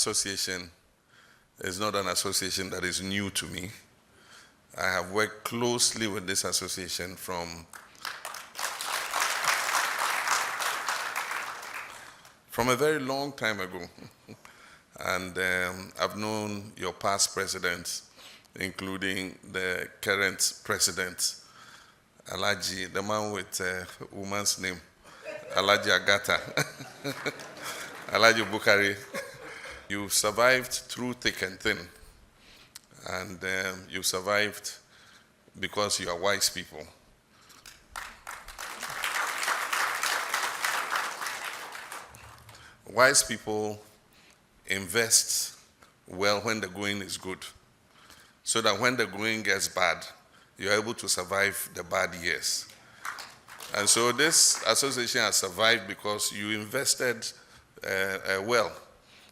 association is not an association that is new to me. I have worked closely with this association from a very long time ago. And I've known your past presidents, including the current president, Alaji, the man with a woman's name, Alaji Agata, Alaji Bukari. You survived through thick and thin. And you survived because you are wise people. Wise people invest well when the going is good, so that when the going gets bad, you're able to survive the bad years. And so this association has survived because you invested well.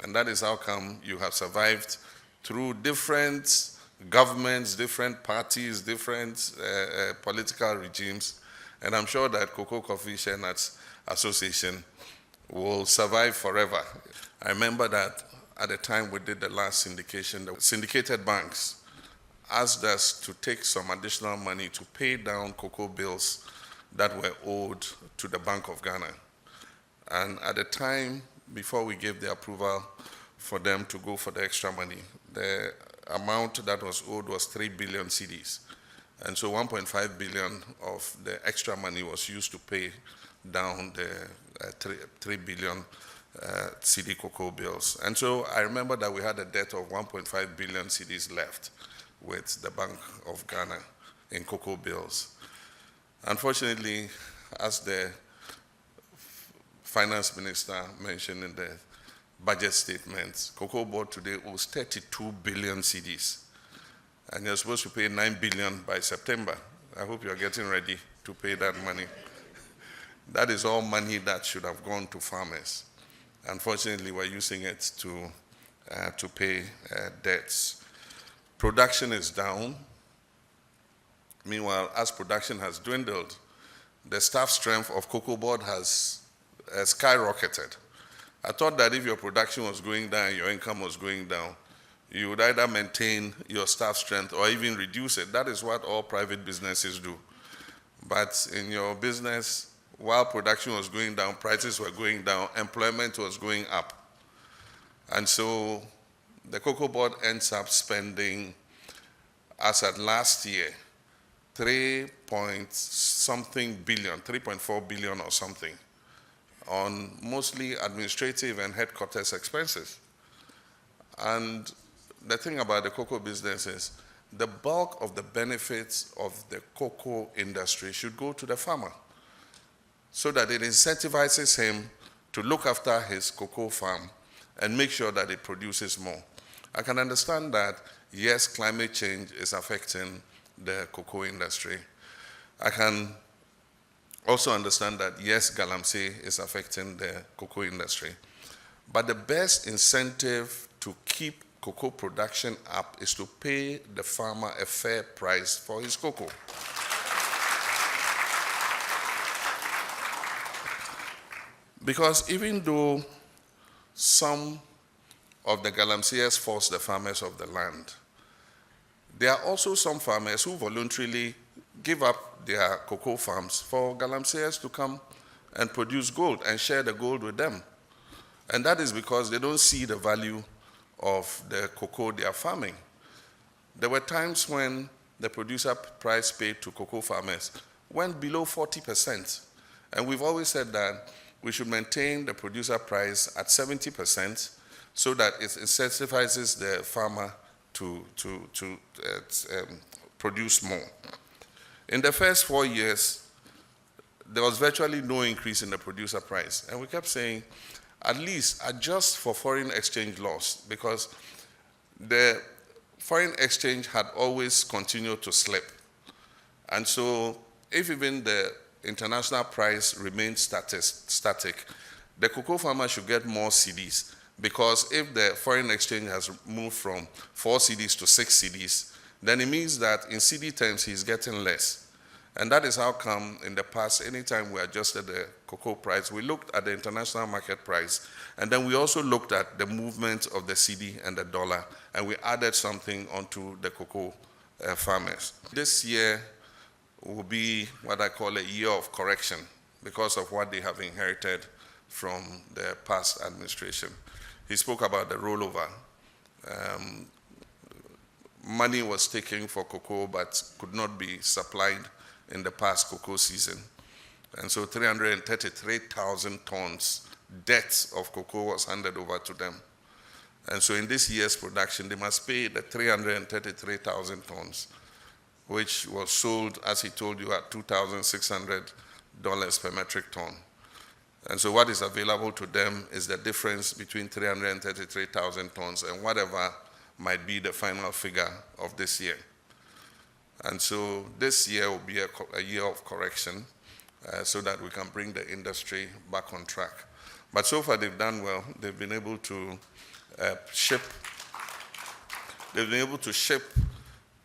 And that is how come you have survived through different governments, different parties, different political regimes. And I'm sure that Cocoa Coffee Share Nuts Association will survive forever. I remember that at the time we did the last syndication, the syndicated banks asked us to take some additional money to pay down cocoa bills that were owed to the Bank of Ghana. And at the time, before we gave the approval for them to go for the extra money, the amount that was owed was 3 billion cedis. And so 1.5 billion of the extra money was used to pay down the 3 billion CD cocoa bills. And so I remember that we had a debt of 1.5 billion cedis left with the Bank of Ghana in cocoa bills. Unfortunately, as the finance minister mentioned in the budget statement, Cocoa Board today owes 32 billion cedis. And you're supposed to pay 9 billion by September. I hope you're getting ready to pay that money. That is all money that should have gone to farmers. Unfortunately, we're using it to pay debts. Production is down. Meanwhile, as production has dwindled, the staff strength of Cocoa Board has skyrocketed. I thought that if your production was going down, your income was going down, you would either maintain your staff strength or even reduce it. That is what all private businesses do. But in your business, while production was going down, prices were going down, employment was going up. And so the Cocoa Board ends up spending, as at last year, 3.something billion, 3.4 billion or something, on mostly administrative and headquarters expenses. And the thing about the cocoa business is the bulk of the benefits of the cocoa industry should go to the farmer, so that it incentivizes him to look after his cocoa farm and make sure that it produces more. I can understand that, yes, climate change is affecting the cocoa industry. I can also understand that, yes, galamsey is affecting the cocoa industry. But the best incentive to keep cocoa production up is to pay the farmer a fair price for his cocoa. Because even though some of the galamseyers force the farmers of the land, there are also some farmers who voluntarily give up their cocoa farms for galamseyers to come and produce gold and share the gold with them. And that is because they don't see the value of the cocoa they are farming. There were times when the producer price paid to cocoa farmers went below 40%. And we've always said that we should maintain the producer price at 70% so that it incentivizes the farmer to produce more. In the first 4 years, there was virtually no increase in the producer price. And we kept saying, at least adjust for foreign exchange loss, because the foreign exchange had always continued to slip. And so if even the international price remains static, the cocoa farmer should get more cedis, because if the foreign exchange has moved from 4 cedis to 6 cedis, then it means that in CD terms he's getting less. And that is how come in the past, anytime we adjusted the cocoa price, we looked at the international market price, and then we also looked at the movement of the cedi and the dollar, and we added something onto the cocoa farmers. This year will be what I call a year of correction because of what they have inherited from the past administration. He spoke about the rollover. Money was taken for cocoa but could not be supplied in the past cocoa season. And so 333,000 tons debt of cocoa was handed over to them. And so in this year's production, they must pay the 333,000 tons, which was sold, as he told you, at $2,600 per metric ton. And so what is available to them is the difference between 333,000 tons and whatever might be the final figure of this year. And so this year will be a year of correction so that we can bring the industry back on track. But so far they've done well. They've been able to ship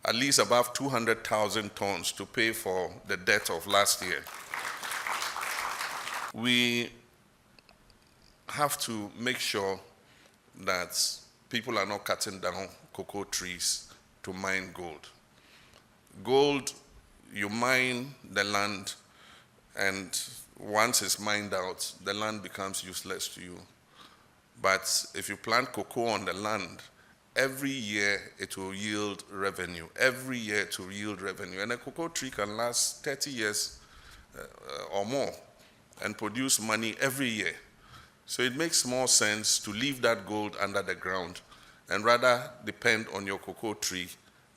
at least above 200,000 tons to pay for the debt of last year. We have to make sure that people are not cutting down cocoa trees to mine gold. Gold, you mine the land, and once it's mined out, the land becomes useless to you. But if you plant cocoa on the land, every year it will yield revenue. Every year it will yield revenue. And a cocoa tree can last 30 years or more and produce money every year. So it makes more sense to leave that gold under the ground and rather depend on your cocoa tree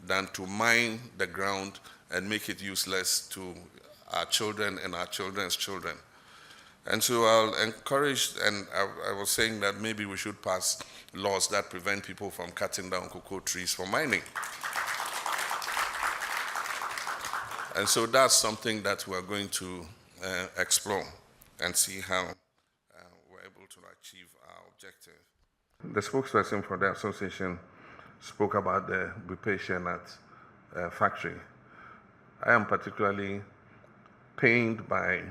than to mine the ground and make it useless to our children and our children's children. And so I'll encourage, and I was saying that maybe we should pass laws that prevent people from cutting down cocoa trees for mining. And so that's something that we're going to explore and see how we're able to achieve our objective. The spokesperson for the association spoke about the Bupe Shenat factory. I am particularly pained by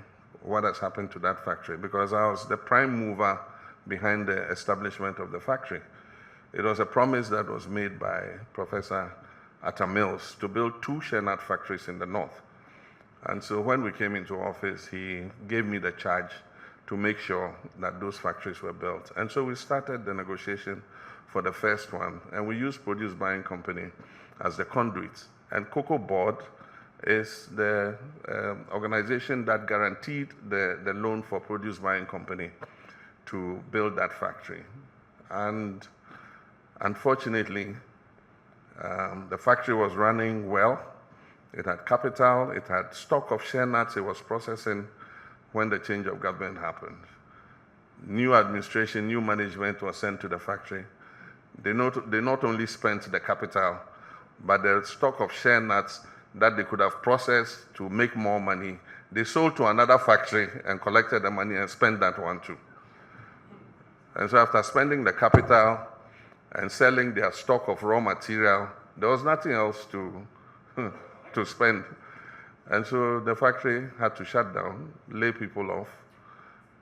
what has happened to that factory because I was the prime mover behind the establishment of the factory. It was a promise that was made by Professor Atta Mills to build 2 Shenat factories in the north. And so when we came into office, he gave me the charge to make sure that those factories were built. And so we started the negotiation for the first one, and we used Produce Buying Company as the conduit. And Cocoa Board is the organization that guaranteed the loan for Produce Buying Company to build that factory. And unfortunately, the factory was running well. It had capital, it had stock of share nuts it was processing when the change of government happened. New administration, new management was sent to the factory. They not only spent the capital, but the stock of share nuts that they could have processed to make more money, they sold to another factory and collected the money and spent that one too. And so after spending the capital and selling their stock of raw material, there was nothing else to spend. And so the factory had to shut down, lay people off.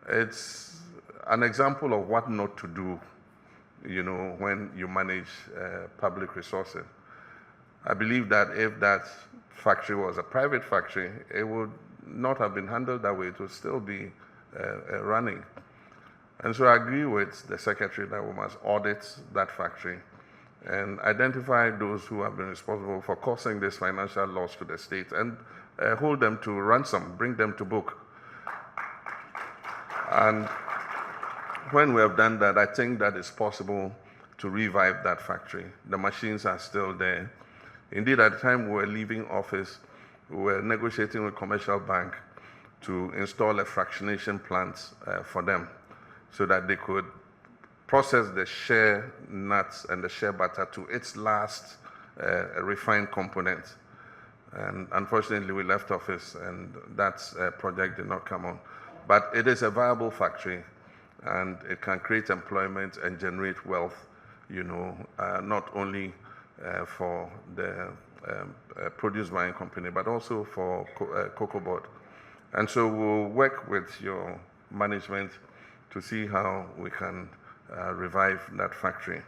It's an example of what not to do, when you manage public resources. I believe that if that factory was a private factory, it would not have been handled that way. It would still be running. And so I agree with the secretary that we must audit that factory and identify those who have been responsible for causing this financial loss to the state and hold them to ransom, bring them to book. And when we have done that, I think that it's possible to revive that factory. The machines are still there. Indeed, at the time we were leaving office, we were negotiating with Commercial Bank to install a fractionation plant for them so that they could process the share nuts and the share butter to its last refined component. And unfortunately, we left office and that project did not come on. But it is a viable factory and it can create employment and generate wealth, not only for the produce buying company, but also for cocoa board. And so we'll work with your management to see how we can revive that factory.